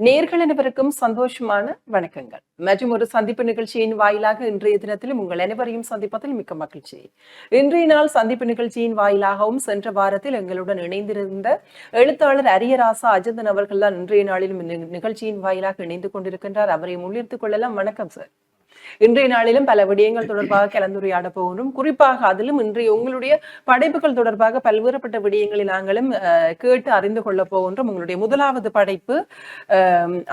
நேர்கள் அனைவருக்கும் சந்தோஷமான வணக்கங்கள் மற்றும் ஒரு சந்திப்பு நிகழ்ச்சியின் வாயிலாக இன்றைய தினத்திலும் உங்கள் அனைவரையும் சந்திப்பதில் மிக்க மகிழ்ச்சி. இன்றைய நாள் சந்திப்பு நிகழ்ச்சியின் வாயிலாகவும் சென்ற வாரத்தில் எங்களுடன் இணைந்திருந்த எழுத்தாளர் அரியராசா அஜந்தன் அவர்கள் தான் இன்றைய நாளிலும் நிகழ்ச்சியின் வாயிலாக இணைந்து கொண்டிருக்கின்றார். அவரை முன்னிறுத்திக் கொள்ளலாம். வணக்கம் சார். இன்றைய நாளிலும் பல விடயங்கள் தொடர்பாக கலந்துரையாட போகிறோம். குறிப்பாக அதிலும் இன்றைய உங்களுடைய படைப்புகள் தொடர்பாக பல்வேறுபட்ட விடயங்களை நாங்களும் கேட்டு அறிந்து கொள்ள போகின்றோம். உங்களுடைய முதலாவது படைப்பு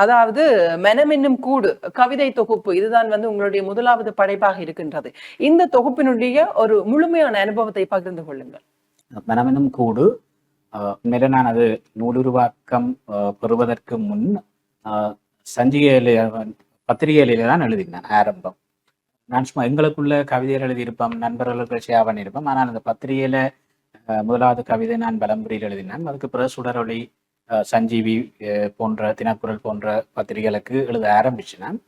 அதாவது மனம் என்னும் கூடு கவிதை தொகுப்பு. இதுதான் உங்களுடைய முதலாவது படைப்பாக இருக்கின்றது. இந்த தொகுப்பினுடைய ஒரு முழுமையான அனுபவத்தை பகிர்ந்து கொள்ளுங்கள். மனம் என்னும் கூடு மேல நான் அது நூலுருவாக்கம் பெறுவதற்கு முன் சஞ்சிகையில பத்திரிகையில தான் எழுதினேன். ஆரம்பம் நான் சும்மா எங்களுக்குள்ள கவிதைகள் எழுதியிருப்போம், நண்பர்களுக்கு ஷேர் பண்ணியிருப்போம். ஆனால் அந்த பத்திரிகையில முதலாவது கவிதை நான் பலம்புரியில் எழுதினேன். அதுக்கு பிறகு சுடரொளி, சஞ்சீவி போன்ற தினக்குரல் போன்ற பத்திரிகைகளுக்கு எழுத ஆரம்பிச்சினேன்.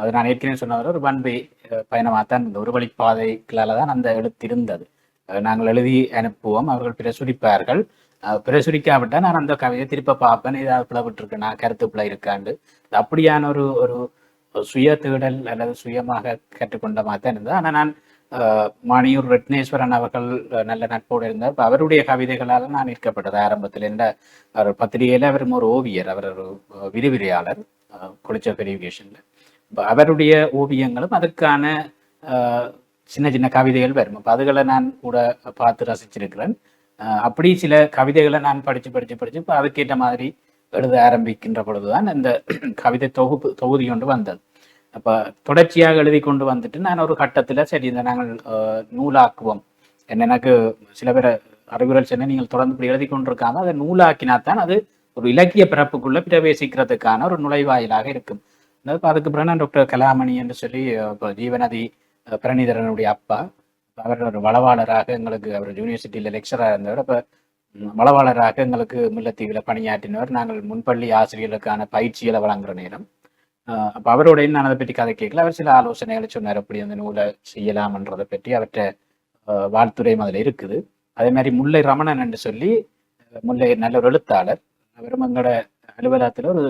அது நான் ஏற்கனவே சொன்னவர் ஒரு ஒன் வே பயணமாகத்தான் இந்த ஒரு வழிப்பாதைகளால் தான் அந்த எழுத்து இருந்தது. நாங்கள் எழுதி அனுப்புவோம், அவர்கள் பிரசுரிப்பார்கள். பிரசுரிக்காவிட்டால் நான் அந்த கவிதையை திருப்ப பார்ப்பேன், ஏதாவது பிளவிட்டு நான் கருத்து பிள்ளை இருக்காண்டு. அப்படியான ஒரு ஒரு சுய தேடல் அல்லது சுயமாக கற்றுக்கொண்ட மாதிரி தான் இருந்தது. ஆனால் நான் மாணியூர் ரத்னேஸ்வரன் அவர்கள் நல்ல நட்போடு இருந்தார். இப்போ அவருடைய கவிதைகளால் நான் ஈர்க்கப்பட்டது ஆரம்பத்தில். என்ற அவர் பத்திரிகையில் அவர் ஒரு ஓவியர், அவர் ஒரு விரிவிரியாளர் குளிச்ச வெரிஃபிகேஷன்ல. இப்போ அவருடைய ஓவியங்களும் அதற்கான சின்ன சின்ன கவிதைகள் வரும். அப்போ அதுகளை நான் கூட பார்த்து ரசிச்சிருக்கிறேன். அப்படி சில கவிதைகளை நான் படித்து இப்போ அதுக்கேற்ற மாதிரி எழுத ஆரம்பிக்கின்ற பொழுதுதான் இந்த கவிதை தொகுதி கொண்டு வந்தது. அப்போ தொடர்ச்சியாக எழுதி கொண்டு வந்துட்டு நான் ஒரு கட்டத்தில் சரி இந்த நாங்கள் நூலாக்குவோம். எனக்கு சில பேர் அறிவுரை சொன்ன நீங்கள் தொடர்ந்து இப்படி எழுதி கொண்டிருக்காம அதை நூலாக்கினாத்தான் அது ஒரு இலக்கிய பிறப்புக்குள்ள பிரவேசிக்கிறதுக்கான ஒரு நுழைவாயிலாக இருக்கும். அதுக்கு பிறகு நான் டாக்டர் கலாமணி என்று சொல்லி இப்போ ஜீவநதி பிரணீதரனுடைய அப்பா, அவர் ஒரு வளவாளராக எங்களுக்கு, அவர் யூனிவர்சிட்டியில் லெக்சராக இருந்தவர். அப்போ வளவாளராக எங்களுக்கு முல்லைத்தீவில் பணியாற்றினவர். நாங்கள் முன்பள்ளி ஆசிரியர்களுக்கான பயிற்சிகளை வழங்குற நேரம். அப்போ அவரோடையும் நான் அதை பற்றி கதை கேட்கல. அவர் சில ஆலோசனைகளை சொன்னார், அப்படி அந்த நூலை செய்யலாம்ன்றதை பற்றி. அவற்றை வாழ்த்துறையும் அதில் இருக்குது. அதே மாதிரி முல்லை ரமணன் என்று சொல்லி, முல்லை நல்ல ஒரு எழுத்தாளர். அவரும் எங்களோட அலுவலகத்தில் ஒரு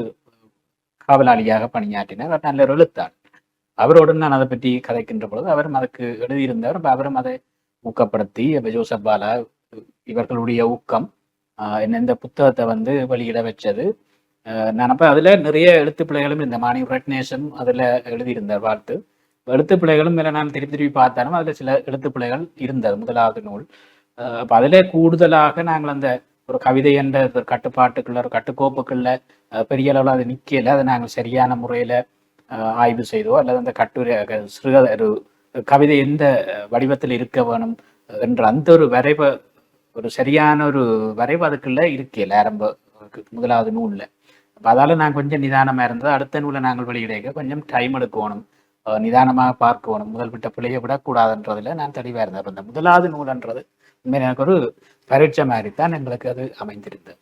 காவலாளியாக பணியாற்றினார். அவர் நல்ல ஒரு எழுத்தாளர். அவரோடு நான் அதை பற்றி கதைக்கின்ற பொழுது அவரும் அதுக்கு எழுதியிருந்தவர். அவரும் அதை ஊக்கப்படுத்தி ஜோசப் பாலா இவர்களுடைய ஊக்கம் என்ன இந்த புத்தகத்தை வெளியிட வச்சது. நான் அப்போ அதில் நிறைய எழுத்து பிள்ளைகளும் இந்த மாணியூர் ரத்னேஷும் அதில் எழுதியிருந்தார் வாழ்த்து. எழுத்து பிள்ளைகளும் மேலே நான் திருப்பி பார்த்தாலும் அதில் சில எழுத்து பிள்ளைகள் இருந்தது முதலாவது நூல். அப்போ அதில் கூடுதலாக நாங்கள் அந்த ஒரு கவிதை என்ற ஒரு கட்டுப்பாட்டுக்குள்ள ஒரு கட்டுக்கோப்புக்குள்ள பெரிய அளவில் அது நிற்கல. அதை நாங்கள் சரியான முறையில் ஆய்வு செய்தோ அல்லது அந்த கட்டுரை ஒரு கவிதை எந்த வடிவத்தில் இருக்க வேணும் என்ற அந்த ஒரு வரைவை, ஒரு சரியான ஒரு வரைவு அதுக்குள்ள இருக்கல ஆரம்ப முதலாவது நூல்ல. அப்போ அதால நான் கொஞ்சம் நிதானமாக இருந்தது. அடுத்த நூலை நாங்கள் வெளியிட கொஞ்சம் டைம் எடுக்கணும், நிதானமாக பார்க்கணும், முதல் விட்ட பிள்ளையை விடக்கூடாதுன்றதுல நான் தெளிவாக இருந்தேன். இந்த முதலாவது நூல்ன்றது எனக்கு ஒரு பரீட்சை மாதிரி தான் எங்களுக்கு அது அமைந்திருந்தது.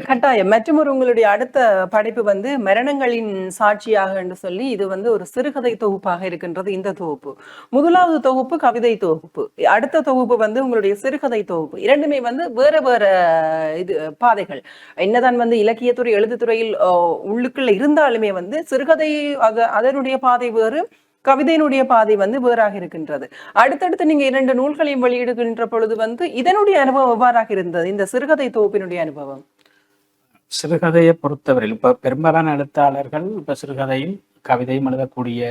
கட்டாயம். மற்றும் உங்களுடைய அடுத்த படைப்பு மரணங்களின் சாட்சியாக என்று சொல்லி, இது ஒரு சிறுகதை தொகுப்பாக இருக்கின்றது. இந்த தொகுப்பு முதலாவது தொகுப்பு கவிதை தொகுப்பு, அடுத்த தொகுப்பு உங்களுடைய சிறுகதை தொகுப்பு. இரண்டுமே வேற வேற இது பாதைகள். என்னதான் இலக்கியத்துறை எழுத்துத்துறையில் உள்ளுக்குள்ள இருந்தாலுமே சிறுகதை அதனுடைய பாதை வேறு, கவிதையினுடைய பாதை வேறாக இருக்கின்றது. அடுத்தடுத்து நீங்க இரண்டு நூல்களையும் வெளியிடுகின்ற பொழுது இதனுடைய அனுபவம் எவ்வாறாக இருந்தது, இந்த சிறுகதை தொகுப்பினுடைய அனுபவம்? சிறுகதையை பொறுத்தவரையில் இப்ப பெரும்பாலான எழுத்தாளர்கள் இப்ப சிறுகதையும் கவிதையும் எழுதக்கூடிய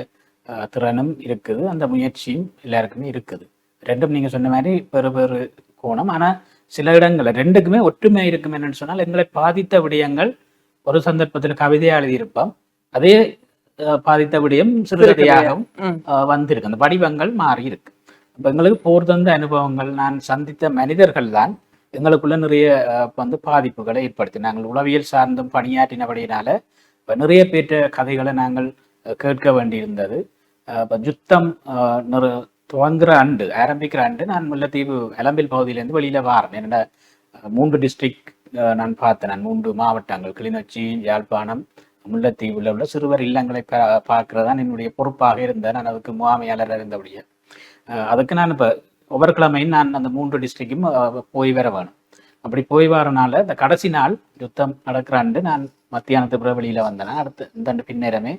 திறனும் இருக்குது, அந்த முயற்சியும் எல்லாருக்குமே இருக்குது. ரெண்டும் நீங்க சொன்ன மாதிரி வேறு வேறு கோணம். ஆனா சில இடங்கள்ல ரெண்டுக்குமே ஒற்றுமை இருக்கும். என்னன்னு சொன்னால், எங்களை பாதித்த விடயங்கள் ஒரு சந்தர்ப்பத்தில் கவிதையா எழுதியிருப்போம், அதே பாதித்த விடயம் சிறுகதையாகவும் வந்திருக்கு. அந்த வடிவங்கள் மாறி இருக்கு. இப்ப எங்களுக்கு போர் தந்த அனுபவங்கள், நான் சந்தித்த மனிதர்கள் தான் எங்களுக்குள்ள நிறைய பாதிப்புகளை ஏற்படுத்தி. நாங்கள் உளவியல் சார்ந்தும் பணியாற்றினபடியினால நிறைய பேற்ற கதைகளை நாங்கள் கேட்க வேண்டியிருந்தது. யுத்தம் துவங்குற ஆரம்பிக்கிற ஆண்டு நான் முல்லைத்தீவு எலம்பில் பகுதியிலேருந்து வெளியில வாரேன். என்னோட 3 டிஸ்ட்ரிக்ட் நான் பார்த்தேன். நான் 3 மாவட்டங்கள், கிளிநொச்சி, யாழ்ப்பாணம், முல்லைத்தீவுல உள்ள சிறுவர் இல்லங்களை பார்க்கறதான் என்னுடைய பொறுப்பாக இருந்தேன். நான் அதுக்கு முகாமையாளர் இருந்தபடியே அதுக்கு நான் இப்போ ஒவ்வொரு கிழமையும் நான் அந்த 3 டிஸ்ட்ரிக்டும் போய் வர வேணும். அப்படி போய் வரனால இந்த கடைசி நாள் யுத்தம் நடக்கிறாண்டு நான் மத்தியானத்து பிறகு வெளியில வந்தேன். அடுத்து இந்த பின்னேரமே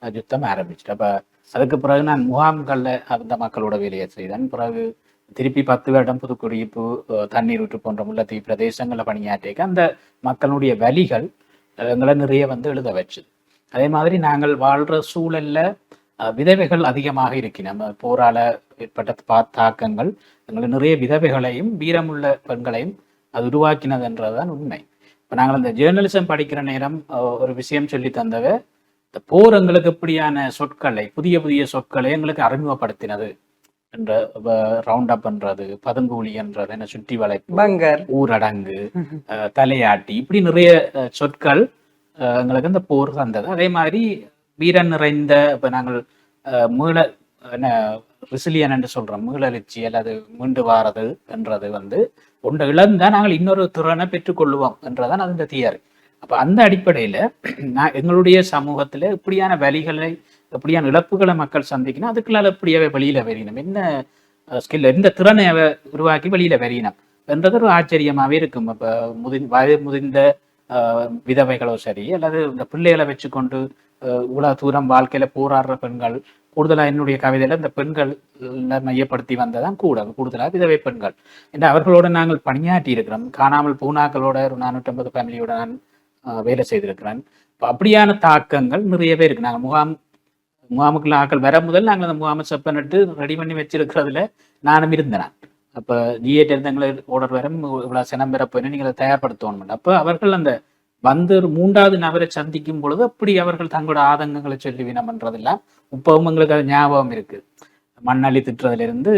யுத்தம் ஆரம்பிச்சுட்டு அப்ப அதுக்கு பிறகு நான் முகாம்கள்ல அந்த மக்களோட வேலையை செய்தேன். பிறகு திருப்பி 10 வருடம் புதுக்குடியிருப்பு தண்ணீர் ஊற்று போன்ற முல்லைத்தீவு பிரதேசங்களில் பணியாற்றிக்க அந்த மக்களுடைய வலிகள் எங்களை நிறைய வந்து எழுத வச்சுது. அதே மாதிரி நாங்கள் வாழ்ற சூழல்ல விதவைகள் அதிகமாக இருக்கு. நம்ம போரால ஏற்பட்ட தாக்கங்கள் எங்களை நிறைய விதவைகளையும் வீரமுள்ள பெண்களையும் அது உருவாக்கினதுன்றதுதான் உண்மை. இப்போ நாங்கள் அந்த ஜேர்னலிசம் படிக்கிற நேரம் ஒரு விஷயம் சொல்லி தந்தவ, இந்த போர் எங்களுக்கு இப்படியான சொற்களை புதிய புதிய சொற்களை எங்களுக்கு அறிமுகப்படுத்தினது என்ற ரவுண்ட் அப் என்றது, பதுங்கூலி என்றது, என்ன சுற்றி வளைப்பு, பங்கர், ஊரடங்கு, தலையாட்டி, இப்படி நிறைய சொற்கள் எங்களுக்கு அந்த போர் தந்தது. அதே மாதிரி வீரன் நிறைந்த இப்ப நாங்கள் மீள என்ன ரிசிலியன் என்று சொல்றோம், மீளெழுச்சி அல்லது மீண்டு வாரது என்றது வந்து ஒன்றை இழந்தா நாங்கள் இன்னொரு திறனை பெற்றுக்கொள்ளுவோம் என்றதான் அது இந்த தியரி. அப்ப அந்த அடிப்படையில எங்களுடைய சமூகத்துல இப்படியான வலிகளை எப்படியான இழப்புகளை மக்கள் சந்திக்கணும், அதுக்குள்ளால எப்படியாவே வெளியில வெறியணும், என்ன ஸ்கில் எந்த திறனை உருவாக்கி வெளியில வெறியணும் என்றது ஒரு ஆச்சரியமாவே இருக்கும். இப்ப வயது முதிர்ந்த விதவைகளோ சரி, அல்லது இந்த பிள்ளைகளை வச்சுக்கொண்டு இவ்வளவு தூரம் வாழ்க்கையில போராடுற பெண்கள், கூடுதலா என்னுடைய கவிதையில இந்த பெண்கள் மையப்படுத்தி வந்ததான் கூடுதலா விதவை பெண்கள் என்று அவர்களோட நாங்கள் பணியாற்றி இருக்கிறோம். காணாமல் பூனாக்களோட ஒரு 450 ஃபேமிலியோட நான் வேலை செய்திருக்கிறேன். இப்போ அப்படியான தாக்கங்கள் நிறையவே இருக்கு. நாங்கள் முகாமுக்குள்ள ஆக்கள் வர முதல் நாங்கள் அந்த முகாமை செப்பனிட்டு ரெடி பண்ணி வச்சிருக்கிறதுல நானும் இருந்தேன். அப்போ ஜிஏட் இருந்தவங்களை ஓடர் வர இவ்வளோ சினம் பெற போயின்னு நீங்கள் அதை தயார்படுத்தணும். அப்போ அவர்கள் அந்த வந்து ஒரு 3வது நபரை சந்திக்கும் பொழுது அப்படி அவர்கள் தங்களோட ஆதங்கங்களை சொல்லிவினம்ன்றதெல்லாம் இப்பவும் எங்களுக்கு அது ஞாபகம் இருக்கு. மண்ணள்ளி திட்டுறதுல இருந்து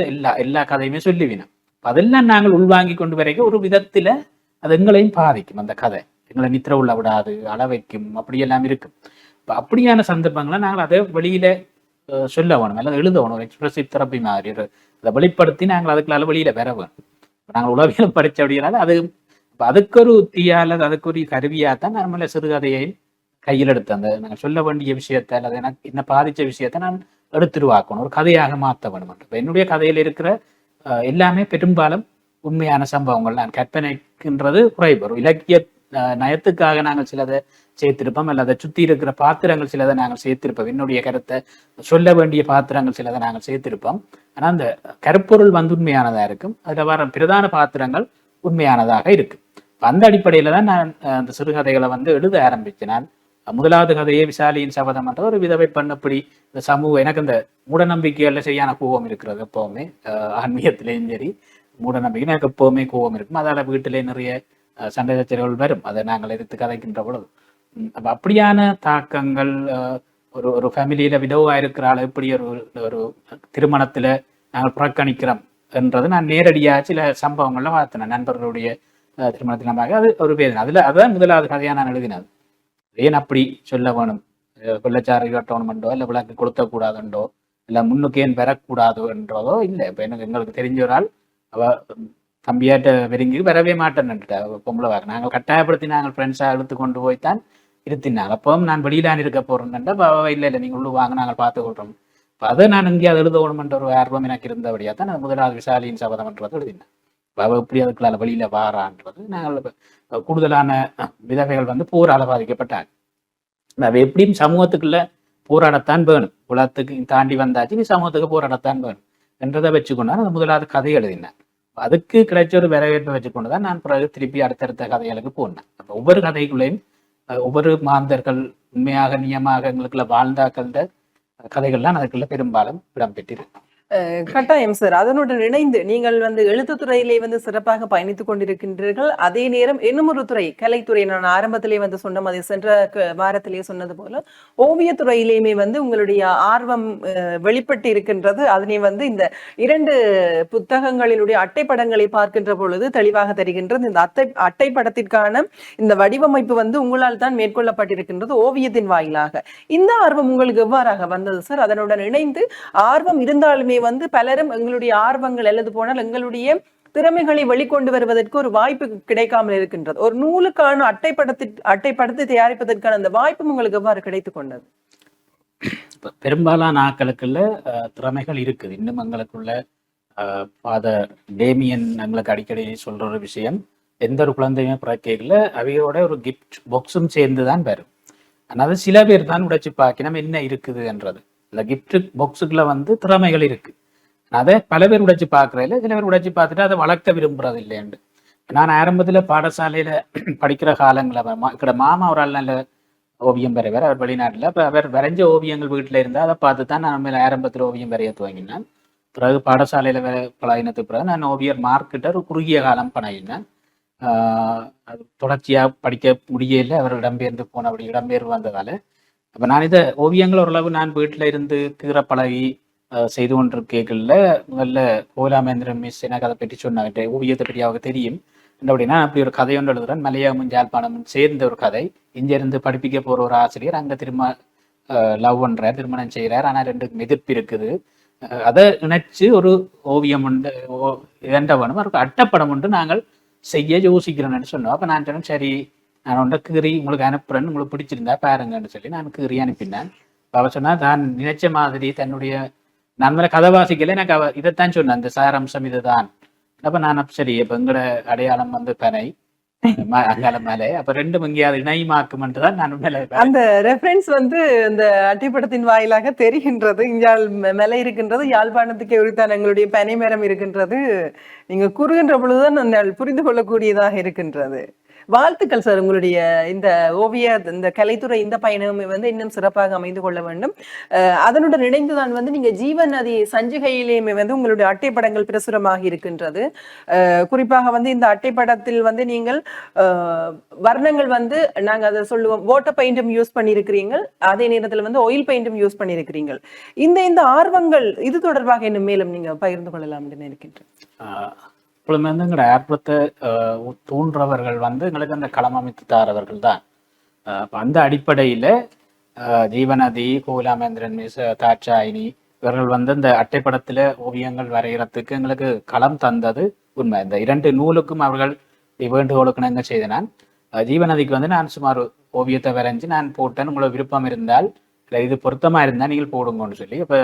எல்லா கதையுமே சொல்லிவினோம். அதெல்லாம் நாங்கள் உள்வாங்கி கொண்டு வரைக்கும் ஒரு விதத்துல அது எங்களையும் பாதிக்கும். அந்த கதை எங்களை நித்திர உள்ள விடாது, அள வைக்கும், அப்படியெல்லாம் இருக்கும். இப்போ அப்படியான சந்தர்ப்பங்களை நாங்கள் அதை வெளியில சொல்ல வேணும், அல்லது எழுத வேணும். ஒரு எக்ஸ்பிரசிவ் தெரப்பி மாதிரி அதை வெளிப்படுத்தி நாங்கள் அதுக்குள்ளால வெளியில வர வேணும். நாங்கள் உளவியல் படிச்ச அப்படின்னால அதுக்கு ஒரு உத்தியா அல்லது அதுக்கு ஒரு கருவியாத்தான் நம்மள சிறுகதையை கையில் எடுத்து அந்த நாங்கள் சொல்ல வேண்டிய விஷயத்தை அல்லது எனக்கு என்ன பாதிச்ச விஷயத்தை நான் எடுத்துருவாக்கணும், ஒரு கதையாக மாற்ற வேணும். இப்போ என்னுடைய கதையில இருக்கிற எல்லாமே பெரும்பாலும் உண்மையான சம்பவங்கள். நான் கற்பனைக்குன்றது குறைபெறும். இலக்கிய நயத்துக்காக நாங்கள் சிலதை சேர்த்திருப்போம், அல்லது சுத்தி இருக்கிற பாத்திரங்கள் சிலதை நாங்கள் சேர்த்திருப்போம். என்னுடைய கருத்தை சொல்ல வேண்டிய பாத்திரங்கள் சிலதை நாங்கள் சேர்த்திருப்போம். ஆனா அந்த கருப்பொருள் வந்து உண்மையானதா இருக்கும், அதுல வர பிரதான பாத்திரங்கள் உண்மையானதாக இருக்கு. அந்த அடிப்படையில தான் நான் அந்த சிறுகதைகளை வந்து எழுத ஆரம்பிச்சேன். நான் முதலாவது கதையே விசாலியின் சபதம் என்ற ஒரு விதவை பெண். அப்படி இந்த சமூகம் எனக்கு இந்த மூடநம்பிக்கைகள்ல சரியான கோபம் இருக்கிறது. எப்பவுமே ஆன்மீகத்திலேயும் சரி மூடநம்பிக்கை எனக்கு எப்பவுமே கோபம் இருக்கும். அதால வீட்டிலே நிறைய சண்டை சச்சரவுகள் வரும், அதை நாங்கள் எடுத்து கதைக்கின்ற பொழுது. அப்ப அப்படியான தாக்கங்கள் ஒரு ஃபேமிலியில விதவா இருக்கிறாள் எப்படி ஒரு திருமணத்துல நாங்கள் புறக்கணிக்கிறோம் என்றது நான் நேரடியாக சில சம்பவங்கள்ல பார்த்தேன். நண்பர்களுடைய திருமணத்தினமாக அது ஒரு வேதனை. அதான் முதலாவது கதையா நான் எழுதினது. ஏன் அப்படி சொல்ல வேணும், வெள்ளச்சாறு கட்டணுமென்றோ இல்லை விளக்கு கொளுத்தக்கூடாதுன்றோ இல்லை முன்னுக்கு ஏன் பெறக்கூடாதோ என்றதோ இல்லை. இப்போ எங்களுக்கு தெரிஞ்ச ஒரு ஆள் அவ தம்பியாட்ட வெறுங்கி வரவே மாட்டேன்னுட்டா பொம்பளை வாக்கு. நாங்கள் கட்டாயப்படுத்தி நாங்கள் ஃப்ரெண்ட்ஸாக இழுத்து கொண்டு போய்த்தான் இருத்தினாங்க. அப்பவும் நான் வெளியிலான் இருக்க போறேன்டா இல்லை நீங்கள் உள்ள வாங்க நாங்கள் பார்த்துக்கொள்றோம். இப்போ அதை நான் எங்கேயாவது எழுதணுமென்ற ஒரு ஆர்வம் எனக்கு இருந்தபடியாக தான் நான் முதலாவது விசாலியின் சபதம்ன்றது எழுதினேன். அவ எப்படி அதுக்குள்ளால வெளியில வாரான்றது. நாங்கள் கூடுதலான விதவைகள் வந்து போரால பாதிக்கப்பட்டாங்க. அவ எப்படியும் சமூகத்துக்குள்ள போராடத்தான் வேணும், உலகத்துக்கு தாண்டி வந்தாச்சு, நீ சமூகத்துக்கு போராடத்தான் வேணும் என்றதை வச்சுக்கொண்டான் அந்த முதலாவது கதை எழுதினேன். அதுக்கு கிடைச்ச ஒரு வரவேற்பை வச்சுக்கொண்டுதான் நான் பிறகு திருப்பி அடுத்தடுத்த கதைகளுக்கு போனேன். அப்போ ஒவ்வொரு கதைக்குள்ளேயும் ஒவ்வொரு மாந்தர்கள் உண்மையாக நியமாக எங்களுக்குள்ள வாழ்ந்தாக்கள் கதைகள்லாம் அதுக்குள்ள பெரும்பாலும் இடம்பெற்றிருக்கு. கட்டாயம் சார். அதனுடன் இணைந்து நீங்கள் வந்து எழுத்துத்துறையிலே வந்து சிறப்பாக பயணித்துக் கொண்டிருக்கின்றீர்கள். அதே நேரம் இன்னும் ஒரு துறை, கலைத்துறை. நான் ஆரம்பத்திலே வந்து சொன்ன மாதிரி சென்ற வாரத்திலேயே சொன்னது போல ஓவியத்துறையிலேயுமே வந்து உங்களுடைய ஆர்வம் வெளிப்பட்டு இருக்கின்றது. அதனை வந்து இந்த 2 புத்தகங்களினுடைய அட்டைப்படங்களை பார்க்கின்ற பொழுது தெளிவாக தெரிகின்றது. இந்த அட்டைப்படத்திற்கான இந்த வடிவமைப்பு வந்து உங்களால் தான் மேற்கொள்ளப்பட்டிருக்கின்றது ஓவியத்தின் வாயிலாக. இந்த ஆர்வம் உங்களுக்கு எவ்வாறாக வந்தது சார்? அதனுடன் இணைந்து ஆர்வம் இருந்தாலுமே வந்து பலரும் எங்களுடைய ஆர்வங்கள் அல்லது போனால் எங்களுடைய திறமைகளை வெளிக்கொண்டு வருவதற்கு ஒரு வாய்ப்பு கிடைக்காமல் இருக்கின்றது. ஒரு நூலுக்கான அட்டைப்படத்தை தயாரிப்பதற்கான அந்த வாய்ப்பும் உங்களுக்கு எவ்வாறு கிடைத்துக் கொண்டது? பெரும்பாலான ஆக்களுக்குள்ள திறமைகள் இருக்குது. இன்னும் எங்களுக்குள்ள ஃபாதர் டேமியன் எங்களுக்கு அடிக்கடி சொல்ற ஒரு விஷயம், எந்த ஒரு குழந்தையுமே பிறக்கையில் அவையோட ஒரு கிஃப்ட் பாக்ஸும் சேர்ந்து தான் வரும். ஆனால் சில பேர் தான் உடைச்சு பார்க்கணும் என்ன இருக்குதுன்றது. இந்த கிஃப்ட் பாக்ஸுக்குள்ள வந்து திறமைகள் இருக்கு. அதை பல பேர் உடைச்சு பார்க்கறதில்ல, சில பேர் உடைச்சு பார்த்துட்டு அதை வளர்க்க விரும்புறது இல்லைன்னு. நான் ஆரம்பத்துல பாடசாலையில படிக்கிற காலங்களில் மாமா ஒரு ஆள் நல்ல ஓவியம் வரைவார், அவர் வெளிநாட்டில். அப்போ அவர் வரைஞ்ச ஓவியங்கள் வீட்டில் இருந்தால் அதை பார்த்து தான் நான் மேலே ஆரம்பத்தில் ஓவியம் வரைய துவங்கினேன். பிறகு பாடசாலையில் பழகினத்துக்கு பிறகு நான் ஓவியர் மார்க்கிட்ட ஒரு குறுகிய காலம் பழகினேன். அது தொடர்ச்சியாக படிக்க முடியல, அவர் இடம்பெயர்ந்து போன அப்படி இடம்பெயர்வு வந்ததால். அப்போ நான் இதை ஓவியங்கள் ஓரளவு நான் வீட்டில் இருந்து கீற பழகி செய்து கொண்டிருக்கல முதல்ல கோலாமேந்திரன் மிஸ் எனக்கு அதை பற்றி சொன்னாங்க. ஓவியத்தை பற்றி அவங்க தெரியும் அப்படின்னா அப்படி ஒரு கதை ஒன்று எழுதுறேன். மலையாளமும் யாழ்ப்பாணமும் சேர்ந்த ஒரு கதை. இங்கிருந்து படிப்பிக்க போகிற ஒரு ஆசிரியர் அங்கே திரும்ப லவ் பண்ணுறார், திருமணம் செய்கிறார். ஆனால் ரெண்டுக்கும் எதிர்ப்பு இருக்குது. அதை இணைச்சு ஒரு ஓவியம் உண்டு வேணும், ஒரு அட்டப்படம் உண்டு நாங்கள் செய்ய யோசிக்கிறோன்னு சொன்னோம். அப்போ நான் சொன்னேன், சரி நான் உண்ட கீறி உங்களுக்கு அனுப்புறேன்னு உங்களுக்கு பிடிச்சிருந்தா பாருங்கன்னு சொல்லி நான் கீறி அனுப்பினேன். அவ சொன்னா தான் நினைச்ச மாதிரி தன்னுடைய நான் மேலே கதை வாசிக்கல, எனக்கு அவ இதைத்தான் சொன்னேன், அந்த சாராம்சம் இதுதான். அப்போ நான் சரி இப்போ எங்களோட அடையாளம் வந்து பனை அங்கால மேலே, அப்ப ரெண்டும் எங்கேயாவது இணைமாக்குமென்று தான் நான் மேலே அந்த ரெஃபரன்ஸ் வந்து இந்த அட்டைப்படத்தின் வாயிலாக தெரிகின்றது. இஞ்சால் மேலே இருக்கின்றது, யாழ்ப்பாணத்துக்கு உரித்தான எங்களுடைய பனைமரம் இருக்கின்றது. நீங்க கூறுகின்ற பொழுதுதான் நான் புரிந்து கொள்ளக்கூடியதாக இருக்கின்றது. வாழ்த்துக்கள் சார். உங்களுடைய இந்த ஓவிய இந்த கலைத்துறை இந்த பயணம் வந்து இன்னும் சிறப்பாக அமைந்து கொள்ள வேண்டும். அதனுடன் இணைந்துதான் வந்து நீங்க ஜீவன் நதி சஞ்சிகையிலேயுமே வந்து உங்களுடைய அட்டைப்படங்கள் பிரசுரமாக இருக்கின்றது. குறிப்பாக வந்து இந்த அட்டைப்படத்தில் வந்து நீங்கள் வர்ணங்கள் வந்து நாங்க அதை சொல்லுவோம் வாட்டர் பெயிண்டும் யூஸ் பண்ணியிருக்கிறீங்க, அதே நேரத்தில் வந்து ஆயில் பெயிண்டும் யூஸ் பண்ணியிருக்கிறீங்க. இந்த ஆர்வங்கள் இது தொடர்பாக இன்னும் மேலும் நீங்க பகிர்ந்து கொள்ளலாம் என்று நினைக்கின்றேன். இப்பொழுது வந்து எங்களோட ஆர்வத்தை தூண்டுறவர்கள் வந்து எங்களுக்கு அந்த களம் அமைத்து தாரவர்கள் தான். அந்த அடிப்படையில் ஜீவநதி, கோலாமேந்திரன் மிஸ், தாட்சாயினி இவர்கள் வந்து இந்த அட்டைப்படத்தில் ஓவியங்கள் வரைகிறதுக்கு எங்களுக்கு களம் தந்தது உண்மை. இந்த 2 நூலுக்கும் அவர்கள் வேண்டுகோளுக்கு நாங்கள் செய்த நான் ஜீவநதிக்கு வந்து நான் சுமார் ஓவியத்தை வரைஞ்சி நான் போட்டேன். உங்களுக்கு விருப்பம் இருந்தால் இது பொருத்தமாக இருந்தால் நீங்கள் போடுங்கன்னு சொல்லி. இப்போ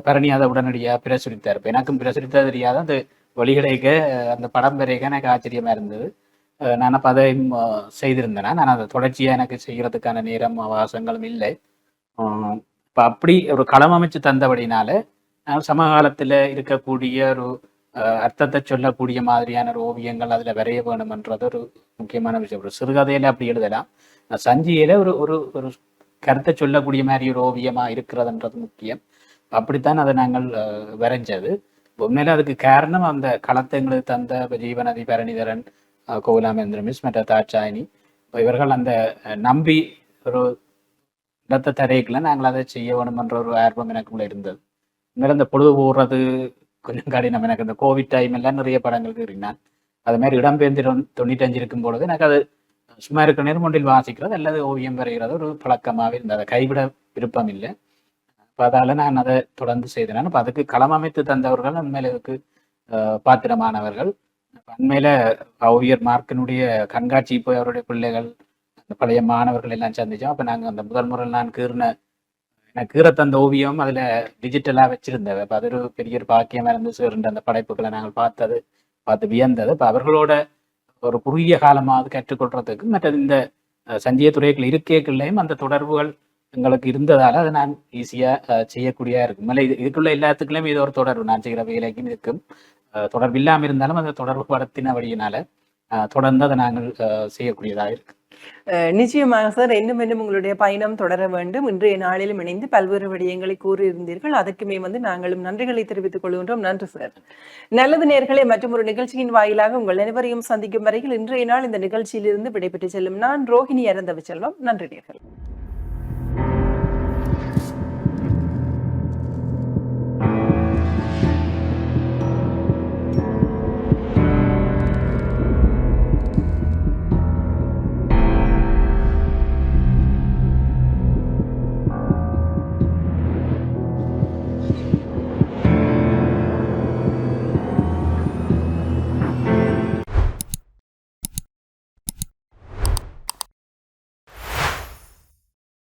பரணி அதை உடனடியாக பிரசுரித்தார். இப்போ எனக்கும் பிரசுரித்தது தெரியாத அந்த வெளியிடைக்க அந்த படம் வரைக்க எனக்கு ஆச்சரியமா இருந்தது. நான் அப்போ அதை செய்திருந்தேன். நான் அதை தொடர்ச்சியாக எனக்கு செய்கிறதுக்கான நேரம் அவகாசங்களும் இல்லை. இப்போ அப்படி ஒரு களம் அமைச்சு தந்தபடினால நான் சமகாலத்தில் இருக்கக்கூடிய ஒரு அர்த்தத்தை சொல்லக்கூடிய மாதிரியான ஒரு ஓவியங்கள் அதில் வரைய வேணும்ன்றது ஒரு முக்கியமான விஷயம். ஒரு சிறுகதையில அப்படி எழுதலாம், சஞ்சிகையில ஒரு ஒரு ஒரு கருத்தை சொல்லக்கூடிய மாதிரி ஒரு ஓவியமா இருக்கிறதுன்றது முக்கியம். அப்படித்தான் அதை நாங்கள் வரைஞ்சது. உண்மையில அதுக்கு காரணம் அந்த களத்தை எங்களுக்கு தந்த ஜீவநதி, பரணிதரன், கோலாமேந்திர மிஸ் மற்ற தாட்சாயினி இவர்கள் அந்த நம்பி ஒரு இடத்தை தரையிக்கல நாங்கள் அதை செய்ய வேணுமென்ற ஒரு ஆர்வம் எனக்குள்ள இருந்தது. உண்மையில இந்த பொழுது போடுறது கொஞ்சம் கடினம். எனக்கு இந்த கோவிட் டைம் எல்லாம் நிறைய படங்களுக்கு இருந்தான். அது மாதிரி இடம்பெயர்ந்து 95 இருக்கும் பொழுது எனக்கு அது சும்மா இருக்கிற நேரம் ஒன்றில் வாசிக்கிறது அல்லது ஓவியம் வரைகிறது ஒரு பழக்கமாகவே இருந்தது. அதை கைவிட விருப்பம் இல்லை. அப்போ அதால நான் அதை தொடர்ந்து செய்தேன். அப்போ அதுக்கு களம் அமைத்து தந்தவர்கள் உண்மையில இதுக்கு பாத்திரமானவர்கள். உண்மையில ஓவியர் மார்க்கினுடைய கண்காட்சி போய் அவருடைய பிள்ளைகள் அந்த பழைய மாணவர்கள் எல்லாம் சந்திச்சோம். அப்போ நாங்கள் அந்த முதல் முறை நான் எனக்கு கீற தந்த ஓவியம் அதில் டிஜிட்டலாக வச்சிருந்தேன். அப்போ அது ஒரு பெரிய ஒரு பாக்கியமாக இருந்து சேர்ந்த அந்த படைப்புகளை நாங்கள் பார்த்து வியந்தது. இப்போ அவர்களோட ஒரு குறுகிய காலமாவது கற்றுக்கொள்றதுக்கு மற்றது இந்த சஞ்சிகை துறைகள் இருக்கைகள்லையும் அந்த தொடர்புகள் எங்களுக்கு இருந்ததால அதை நான் ஈஸியாக செய்யக்கூடியதா இருக்கும். இல்லை இதுக்குள்ள எல்லாத்துக்குள்ளேயும் இது ஒரு தொடர்பு. நான் செய்கிற வேலைக்கும் இதுக்கும் தொடர்பு இல்லாமல் இருந்தாலும் அந்த தொடர்பு படுத்தினபடியினால தொடர்ந்து அதை நாங்கள் செய்யக்கூடியதாக இருக்கு. நிச்சயமாக சார், இன்னும் உங்களுடைய பயணம் தொடர வேண்டும். இன்றைய நாளிலும் இணைந்து பல்வேறு விடயங்களை கூறியிருந்தீர்கள். அதற்குமே வந்து நாங்களும் நன்றிகளை தெரிவித்துக் கொள்கின்றோம். நன்றி சார். நல்லது நேயர்களே, மற்றும் ஒரு நிகழ்ச்சியின் வாயிலாக உங்கள் அனைவரையும் சந்திக்கும் வரையில் இன்றைய நாள் இந்த நிகழ்ச்சியிலிருந்து விடைபெற்று செல்லும் நான் ரோஹிணி அரந்தவ செல்வம். நன்றி நேயர்களே.